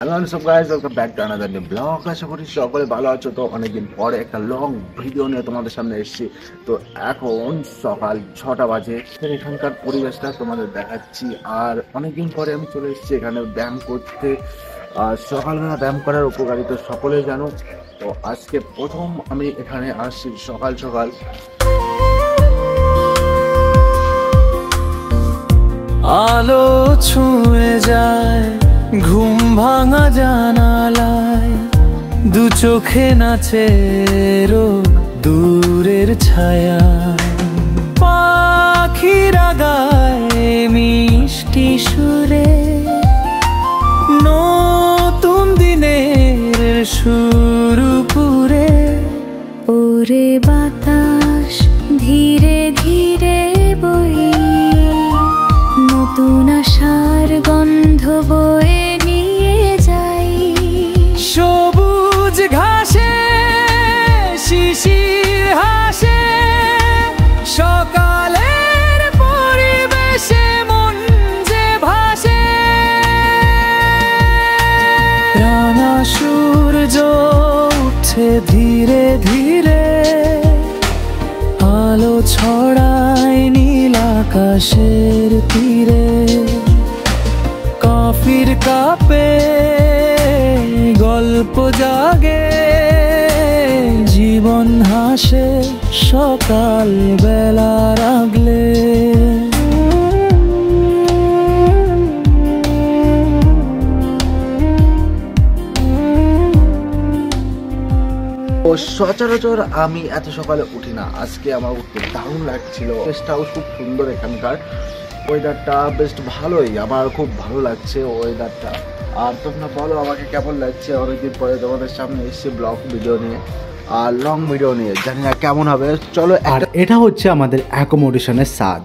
Hello সব guys, welcome back to another new blog. আশা করি সকলে ভালো আছো। তো অনেকদিন পরে একটা লং ভিডিও নিয়ে তোমাদের সামনে এসেছি। তো এখন সকাল 6টা বাজে। এখানকার পরিবেশটা তোমাদের দেখাচ্ছি। আর অনেকদিন পরে আমি চলে এসেছি এখানে ব্যায়াম করতে। আর সকালবেলা ব্যায়াম করার উপকারিতা সকলেই জানো। তো আজকে প্রথম আমি এখানে আসছি সকাল সকাল। আলো ছুঁয়ে যায় ঘুম ভাঙা জানালায়, দু চোখে নাচে রোগ দূরের ছায়া, পাখিরা গায় মিষ্টি সুরে, নতুন দিনের শুরু পুরে। ওরে বাতাস ধীরে ধীরে বই, নতুন আশার গন্ধ বয়ে নিয়ে যাই। সবুজ ঘাসে শিশির হাসে, সকালের পরিবেশে মন যে ভাসে। রাঙা সূর্য উঠছে ধীরে ধীরে, আলো ছড়ায় নীল আকাশের তীরে। কফির কাপে গল্প জাগে, জীবন হাসে সকাল বেলা রাগলে। ও সচরাচর আমি এত সকালে উঠি না, আজকে আমার উঠতে দারুণ লাগছিল। প্লেসটাও খুব সুন্দর, এখানকার ওয়েদারটা বেশ ভালোই, আমার খুব ভালো লাগছে ওয়েদারটা। আর তোমরা বলো আমাকে কেমন লাগছে। অনেকদিন পরে তোমাদের সামনে এসেছি ব্লগ ভিডিও নিয়ে আর লং ভিডিও নিয়ে, জানি না কেমন হবে। চলো। আর এটা হচ্ছে আমাদের অ্যাকোমোডেশনের ছাদ।